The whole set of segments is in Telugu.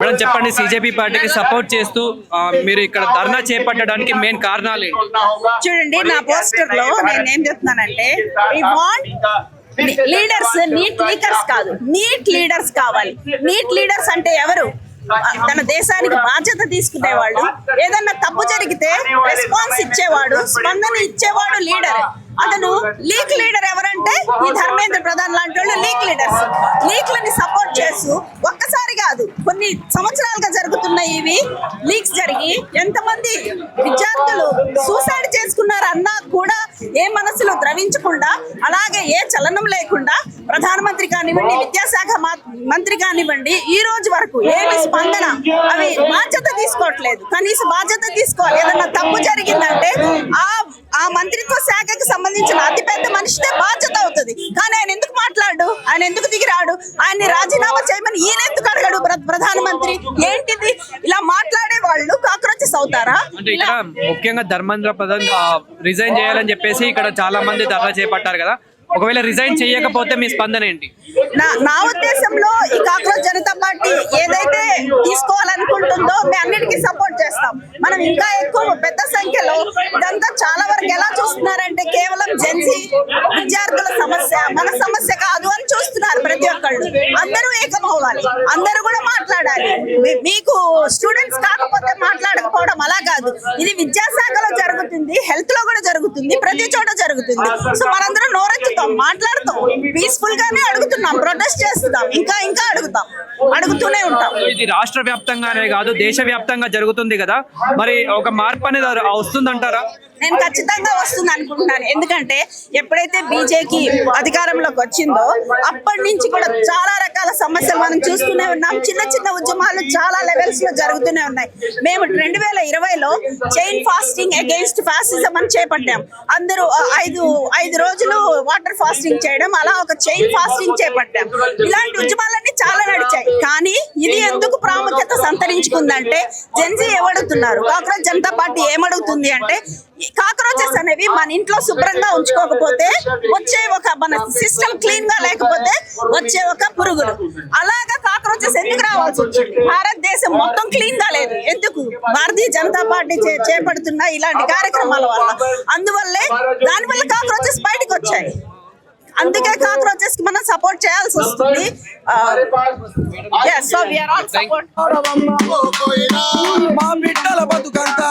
మేడం చెప్పండి, సిజేపీ పార్టీకి సపోర్ట్ చేస్తూ మీరు ఇక్కడ ధర్నా చేపట్టడానికి మెయిన్ కారణాలు ఏంటి? చూడండి, నా పోస్టర్ లో నేను ఏం చెప్తున్నానంటే, we want leaders, neat leaders కాదు, నీట్ లీడర్స్ కావాలి. నీట్ లీడర్స్ అంటే ఎవరు? తన దేశానికి బాధ్యత తీసుకునేవాళ్ళు, ఏదన్నా తప్పు జరిగితే రెస్పాన్స్ ఇచ్చేవాడు, స్పందన ఇచ్చేవాడు లీడర్. అతను లీక్ లీడర్ ఎవరంటే ఈ ధర్మేంద్ర ప్రధాన్ లాంటి వాళ్ళు లీక్ లీడర్స్. లీక్లని సపోర్ట్ చేస్తూ ఒక్కసారి కాదు, కొన్ని సంవత్సరాలుగా జరుగుతున్న ఇవి లీక్స్ జరిగి ఎంతమంది విద్యార్థులు సూసైడ్ చేసుకున్నారు అన్నా కూడా ఏ మనసులో ద్రవించకుండా, అలాగే ఏ చలనం లేకుండా ప్రధానమంత్రి కానివ్వండి, విద్యాశాఖ మంత్రి కానివ్వండి, ఈ రోజు వరకు ఏమి స్పందన, అవి బాధ్యత తీసుకోవట్లేదు. కనీసం బాధ్యత తీసుకోవాలి. ఏదన్నా తప్పు జరిగిందంటే ఆ మంత్రిత్వ శాఖకి సంబంధించిన అతిపెద్ద మనిషితే బాధ్యత అవుతుంది. కానీ ఆయన ఎందుకు మాట్లాడు? ఆయన ఎందుకు దిగిరాడు? ఆయన్ని రాజీనామా చేయమని ఈయన ఎందుకు అడగడు ప్రధానమంత్రి? ఏంటిది? ఇలా మాట్లాడే వాళ్ళు కాక్రోచెస్ అవుతారా? అంటే ఇక్కడ ముఖ్యంగా ధర్మేంద్ర ప్రధాన్ రిజైన్ చేయాలని చెప్పేసి ఇక్కడ చాలా మంది ధర్నా చేపట్టారు కదా, ఒకవేళ రిజైన్ చేయకపోతే మీ స్పందన ఏంటి? నా ఉద్దేశంలో ఈ కాక్రోచ్ జనతా పార్టీ ఏదైతే తీసుకోవాలనుకుంటుందో మేము అన్నిటికీ సపోర్ట్ చేస్తాం. మనం ఇంకా ఎక్కువ పెద్ద సంఖ్యలో ఇదంతా చాలా వరకు ఎలా చూస్తున్నారంటే కేవలం జెన్సీ విద్యార్థుల సమస్య, మన సమస్య కాదు అని చూస్తున్నారు ప్రతి ఒక్కళ్ళు. అందరూ ఏకమవ్వాలి, అందరూ కూడా మాట్లాడాలి. మీకు స్టూడెంట్స్ కాకపోతే మాట్లాడకపోవడం అలా కాదు. ఇది విద్యాశాఖలో జరుగుతుంది, హెల్త్ లో కూడా జరుగుతుంది, ప్రతి చోట జరుగుతుంది. సో మనందరం నోరెత్తుతాం, మాట్లాడుతాం, పీస్ఫుల్ గానే అడుగుతున్నాం, ప్రొటెస్ట్ చేస్తున్నాం, ఇంకా ఇంకా అడుగుతూనే ఉంటాం. ఇది రాష్ట్ర వ్యాప్తంగానే కాదు, దేశ వ్యాప్తంగా జరుగుతుంది కదా, మరి ఒక మార్పు అనేది వస్తుందంటారా? నేను ఖచ్చితంగా వస్తుంది అనుకుంటున్నాను. ఎందుకంటే ఎప్పుడైతే బీజేపీ అధికారంలోకి వచ్చిందో అప్పటి నుంచి కూడా చాలా రకాల సమస్యలు మనం చూస్తూనే ఉన్నాం. చిన్న చిన్న ఉద్యమాలు చాలా లెవెల్స్ లో జరుగుతూనే ఉన్నాయి. మేము 2020లో చైన్ ఫాస్టింగ్ అగెయిన్స్ట్ ఫాసిజం అని చేపట్టాం. అందరూ ఐదు రోజులు వాటర్ ఫాస్టింగ్ చేయడం, అలా ఒక చైన్ ఫాస్టింగ్ చేపట్టాం. ఇలాంటి ఉద్యమాలన్నీ చాలా నడిచాయి. కానీ ఇది ఎందుకు ప్రాముఖ్యత సంతరించుకుందంటే, జెన్జీ ఏమడుగుతున్నారు, కాక్రోచ్ జనతా పార్టీ ఏమడుగుతుంది అంటే, కాక్రోచెస్ అనేవి మన ఇంట్లో శుభ్రంగా ఉంచుకోకపోతే వచ్చే ఒక, మన సిస్టమ్ క్లీన్ గా లేకపోతే వచ్చే ఒక పురుగులు. అలాగా కాక్రోచెస్ ఎందుకు రావాల్సి వచ్చింది? భారతదేశం మొత్తం క్లీన్ గా లేదు. ఎందుకు? భారతీయ జనతా పార్టీ చేపడుతున్న ఇలాంటి కార్యక్రమాల వల్ల. అందువల్లే దానివల్ల కాక్రోచెస్ బయటకు వచ్చాయి. అందుకే కాక్రోచెస్ కి మనం సపోర్ట్ చేయాల్సి వస్తుంది. So we are all support. మా బిడ్డల బతుకంతా,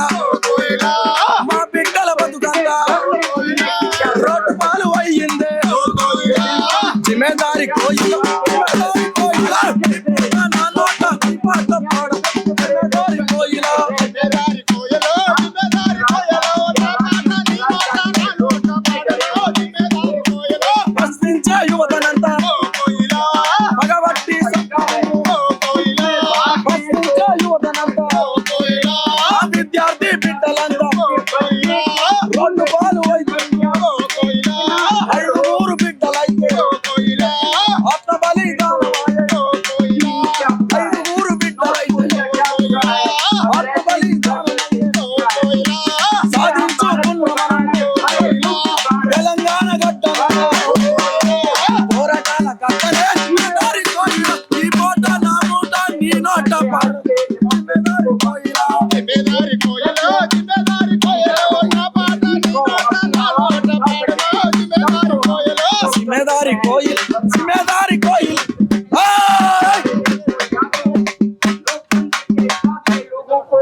మా బిడ్డల బతుకంతా రోడ్డు పాలు అయ్యిందే. జిమ్మేదారి కోయిల నా నోట పాట పాడ, జిమ్మేదారి కోయిల ప్రశ్నించే యువతనంతా మగబట్టి, ప్రశ్నించే యువతనంతా విద్యార్థి బిడ్డలంతా రోడ్డు పాలు అయితే 5 బిడ్డలైతే ఆత్మ బలిదానం 5 బిడ్డలైతే ఆత్మ బలిదానం సాధించుకున్న తెలంగాణ గడ్డ పోరాటాల కట్టలే జిమ్మేదారి కోయిల. ఈ పూట నా మూట నీ నోట పాడు, జిమ్మేదారి కోయిల. జిమ్మేదారి కోయిల, జిమ్మేదారి కోయిల, నా పాట నీ నోట నా నోట పాడు, జిమ్మేదారి కోయిల. జిమ్మేదారి కోయిల, జిమ్మేదారి కోయిల.